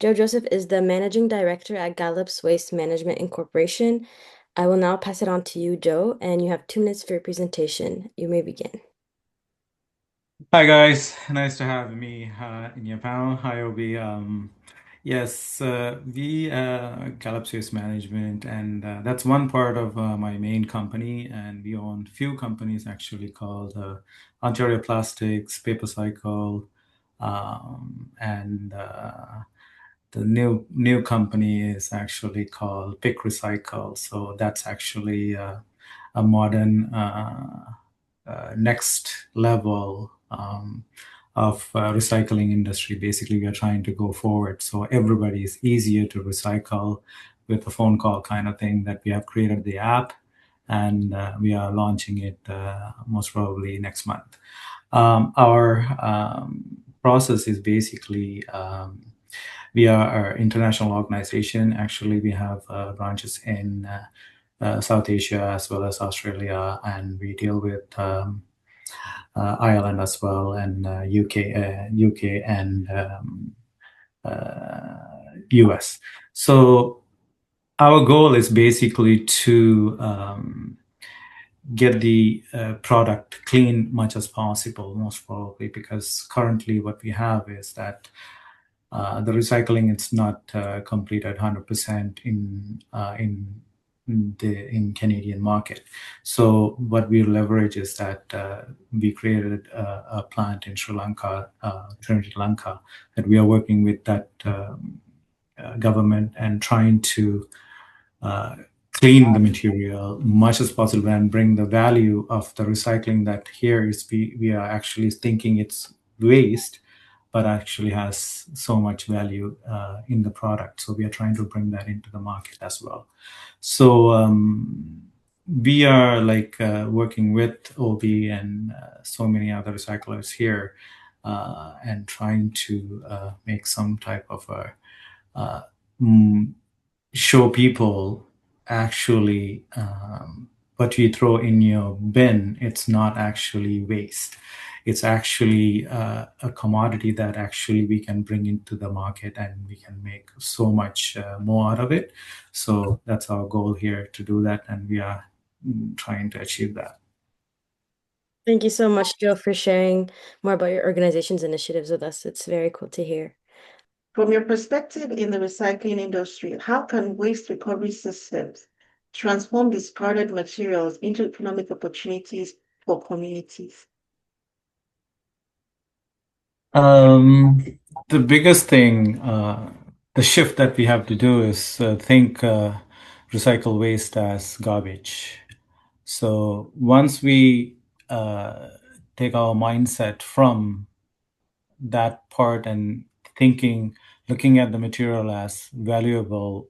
Joe Joseph is the managing director at Gallup's Waste Management Incorporation. I will now pass it on to you, Joe, and you have 2 minutes for your presentation. You may begin. Hi guys, nice to have me in your panel. Hi Obi. Yes, we Gallup's Waste Management, and that's one part of my main company. And we own few companies actually called Ontario Plastics, Paper Cycle, and the new company is actually called Pick Recycle. So that's actually a modern next level of recycling industry. Basically, we are trying to go forward so everybody is easier to recycle with a phone call kind of thing. That we have created the app, and we are launching it most probably next month. Our process is basically we are an international organization. Actually, we have branches in South Asia as well as Australia, and we deal with Ireland as well, and UK and US. So our goal is basically to get the product clean much as possible, most probably, because currently what we have is that the recycling it's not completed 100% in Canadian market. So what we leverage is that we created a plant in Sri Lanka, Trinity Lanka, that we are working with that government and trying to uh, clean the material much as possible and bring the value of the recycling that here is we are actually thinking it's waste, but actually has so much value in the product. So we are trying to bring that into the market as well. So we are like working with OB and so many other recyclers here and trying to make some type of a uh, mm, show people actually what you throw in your bin, it's not actually waste. It's actually a commodity that actually we can bring into the market and we can make so much more out of it. So that's our goal here to do that, and we are trying to achieve that. Thank you so much, Joe, for sharing more about your organization's initiatives with us. It's very cool to hear. From your perspective in the recycling industry, how can waste recovery systems transform discarded materials into economic opportunities for communities? Um, the biggest thing, the shift that we have to do is think recycle waste as garbage. So once we uh, take our mindset from that part and thinking, looking at the material as valuable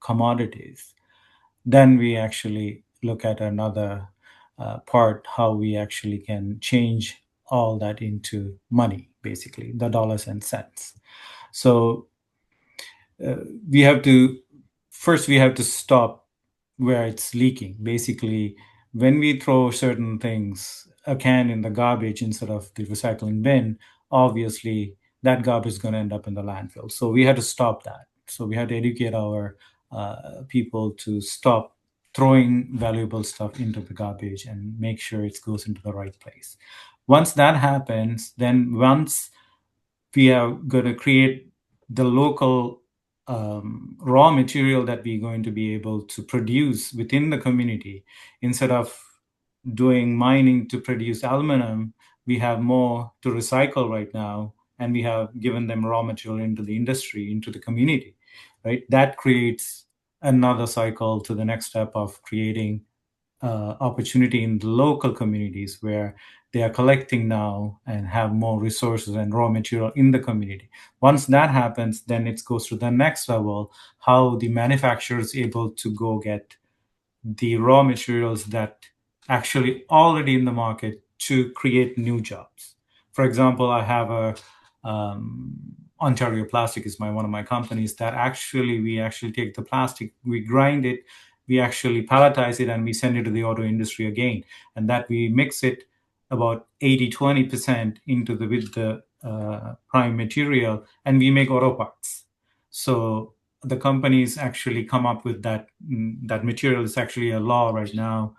commodities, then we actually look at another part, how we actually can change all that into money, basically, the dollars and cents. So uh, we have to first we have to stop where it's leaking. Basically, when we throw certain things, a can in the garbage instead of the recycling bin, obviously that garbage is going to end up in the landfill. So we had to stop that. So we had to educate our people to stop throwing valuable stuff into the garbage and make sure it goes into the right place. Once that happens, then once we are going to create the local raw material that we're going to be able to produce within the community. Instead of doing mining to produce aluminum, we have more to recycle right now, and we have given them raw material into the industry, into the community, right? That creates another cycle to the next step of creating opportunity in the local communities where they are collecting now and have more resources and raw material in the community. Once that happens, then it goes to the next level, how the manufacturer is able to go get the raw materials that actually already in the market to create new jobs. For example, I have a Ontario Plastic is my one of my companies that actually we actually take the plastic, we grind it, we actually palletize it, and we send it to the auto industry again, and that we mix it about 80-20% into the with the prime material, and we make auto parts. So the companies actually come up with that material is actually a law right now,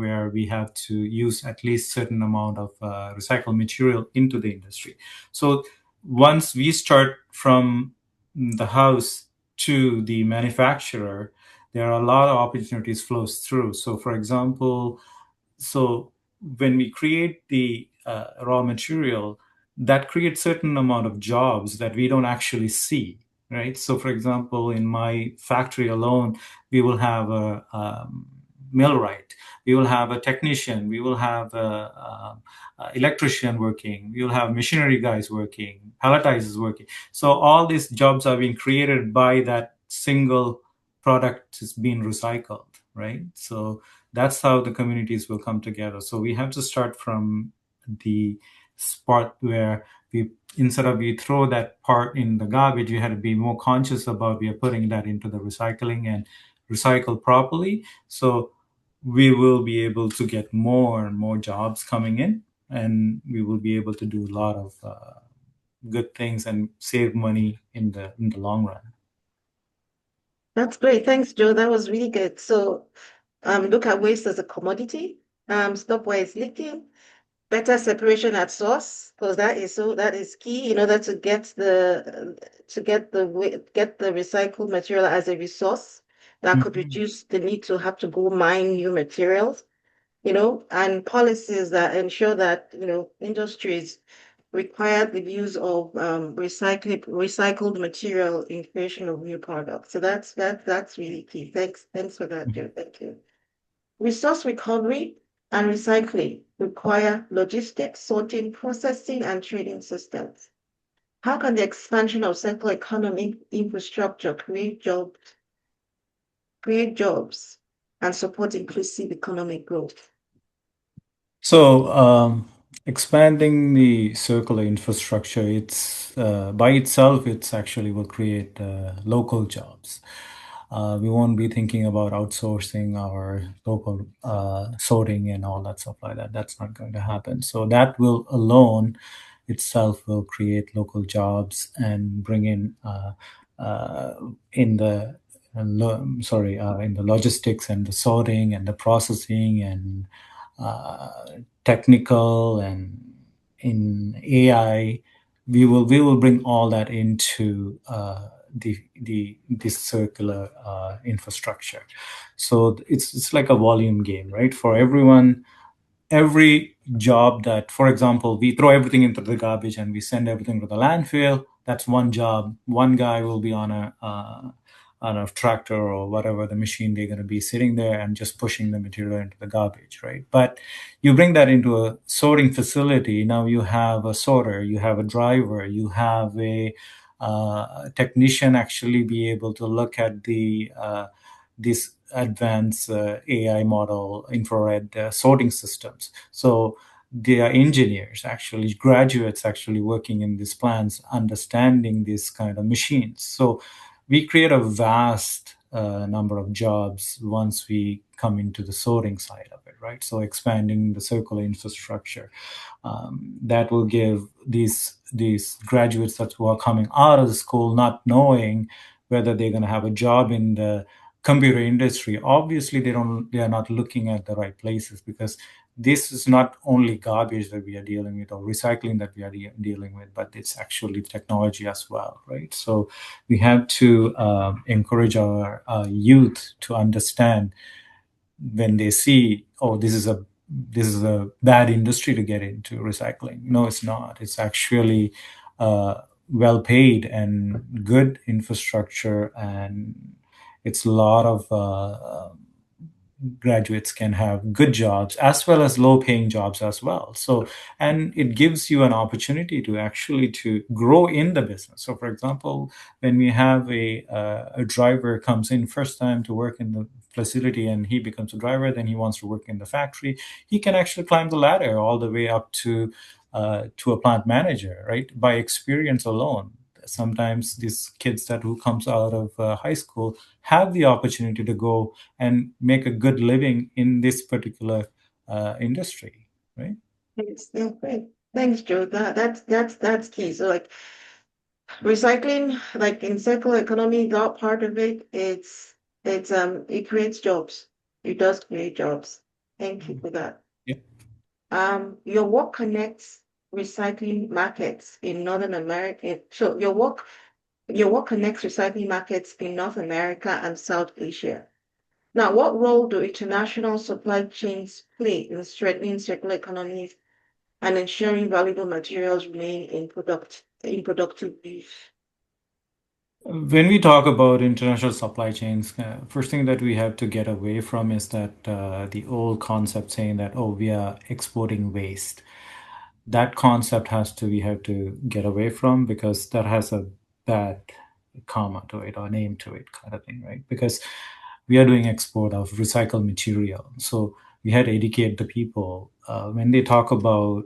where we have to use at least certain amount of recycled material into the industry. So once we start from the house to the manufacturer, there are a lot of opportunities flows through. So for example, so when we create the raw material, that creates certain amount of jobs that we don't actually see, right? So for example, in my factory alone, we will have a millwright, we will have a technician, we will have a electrician working, we will have machinery guys working, palletizers working. So all these jobs are being created by that single product is being recycled, right? So that's how the communities will come together. So we have to start from the spot where we, instead of we throw that part in the garbage, we had to be more conscious about we are putting that into the recycling and recycle properly. So we will be able to get more and more jobs coming in, and we will be able to do a lot of good things and save money in the long run. That's great. Thanks, Joe. That was really good. So look at waste as a commodity, stop where it's leaking, better separation at source, because that is key in order to get the recycled material as a resource that could Mhm. reduce the need to have to go mine new materials, and policies that ensure that, industries require the use of recycled material in creation of new products. So that's really key. Thanks for that, Joe. Thank you. Resource recovery and recycling require logistics, sorting, processing, and trading systems. How can the expansion of circular economy infrastructure create jobs, and support inclusive economic growth? So, expanding the circular infrastructure, it's by itself, it's actually will create local jobs. We won't be thinking about outsourcing our local sorting and all that stuff like that. That's not going to happen. So that will alone itself will create local jobs and bring uh, in the in the logistics and the sorting and the processing and uh, technical and in AI, we will bring all that into this circular infrastructure. So it's like a volume game, right? For everyone, every job that, for example, we throw everything into the garbage and we send everything to the landfill, that's one job. One guy will be on a tractor or whatever the machine they're going to be sitting there and just pushing the material into the garbage, right? But you bring that into a sorting facility. Now you have a sorter, you have a driver, you have a technician actually be able to look at these advanced AI model infrared sorting systems. So they are engineers, actually graduates, actually working in these plants, understanding these kind of machines. So we create a vast number of jobs once we come into the sorting side of it, right? So expanding the circular infrastructure, that will give these graduates that who are coming out of the school not knowing whether they're going to have a job in the computer industry. Obviously they are not looking at the right places, because this is not only garbage that we are dealing with or recycling that we are dealing with, but it's actually technology as well, right? So we have to encourage our youth to understand when they see, oh, this is a bad industry to get into, recycling. No, it's not. It's actually well paid and good infrastructure, and it's a lot of graduates can have good jobs as well as low paying jobs as well. So, and it gives you an opportunity to actually to grow in the business. So for example, when we have a driver comes in first time to work in the facility and he becomes a driver, then he wants to work in the factory, he can actually climb the ladder all the way up to a plant manager, right? By experience alone. Sometimes these kids that who comes out of high school have the opportunity to go and make a good living in this particular industry, right? Thanks. Yeah, great. Thanks, Joe. That's key. So, like, Recycling, like in circular economy, that part of it, it creates jobs. It does create jobs. Thank you for that. Yeah. Your work connects recycling markets in Northern America. So your work connects recycling markets in North America and South Asia. Now, what role do international supply chains play in strengthening circular economies and ensuring valuable materials remain in productive use? When we talk about international supply chains, first thing that we have to get away from is that the old concept saying that, oh, we are exporting waste. That concept we have to get away from, because that has a bad comma to it or name to it, kind of thing, right? Because we are doing export of recycled material. So we had to educate the people. When they talk about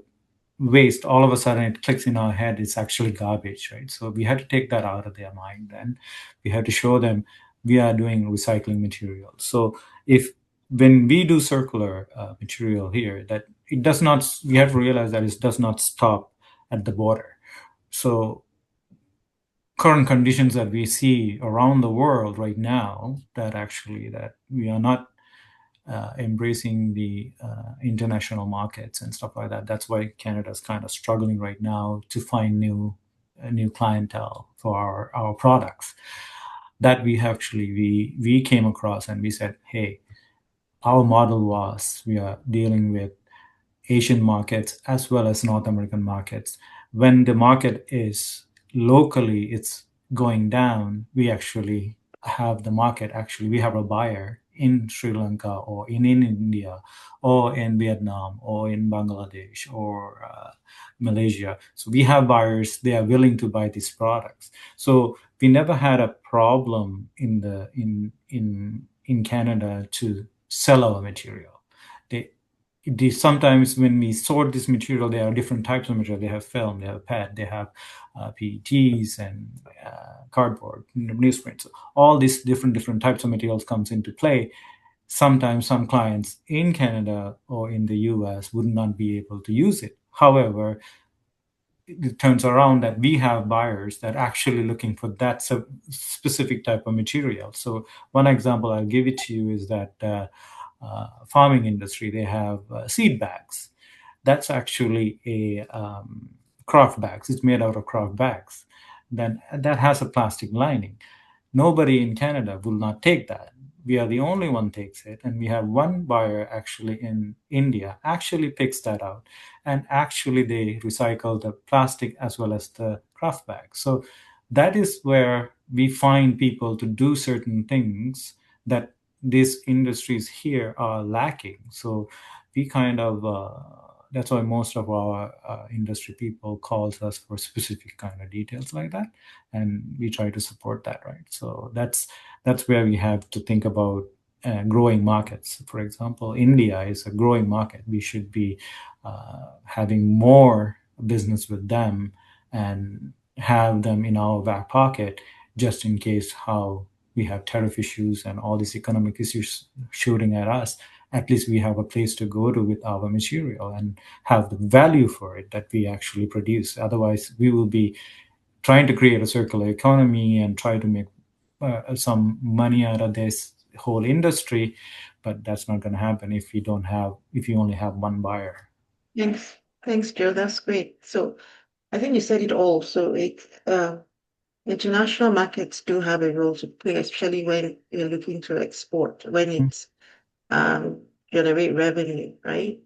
waste, all of a sudden it clicks in our head, it's actually garbage, right? So we had to take that out of their mind, and we had to show them we are doing recycling material. So if when we do circular material here, that it does not, we have to realize that it does not stop at the border. So current conditions that we see around the world right now, that actually that we are not embracing the international markets and stuff like that. That's why Canada's kind of struggling right now to find new clientele for our products. That we came across, and we said, hey, our model was we are dealing with Asian markets as well as North American markets. When the market is locally, it's going down, we actually have the market, actually, we have a buyer in Sri Lanka or in India or in Vietnam or in Bangladesh or Malaysia. So we have buyers, they are willing to buy these products. So we never had a problem in Canada to sell our material. They sometimes when we sort this material, there are different types of material. They have film, they have PET, they have PETs and cardboard, newsprint. So all these different types of materials comes into play. Sometimes some clients in Canada or in the US would not be able to use it. However, it turns around that we have buyers that are actually looking for that specific type of material. So one example I'll give it to you is that farming industry, they have seed bags. That's actually a craft bags. It's made out of craft bags. Then that has a plastic lining. Nobody in Canada will not take that. We are the only one takes it, and we have one buyer actually in India actually picks that out, and actually they recycle the plastic as well as the craft bag. So that is where we find people to do certain things that these industries here are lacking. So we kind of that's why most of our industry people calls us for specific kind of details like that, and we try to support that, right? So that's where we have to think about growing markets. For example, India is a growing market. We should be having more business with them and have them in our back pocket just in case how we have tariff issues and all these economic issues shooting at us. At least we have a place to go to with our material and have the value for it that we actually produce. Otherwise, we will be trying to create a circular economy and try to make some money out of this whole industry, but that's not going to happen if you only have one buyer. Thanks. Thanks, Joe. That's great. So I think you said it all. So international markets do have a role to play, especially when you're looking to export, when it's generate revenue, right?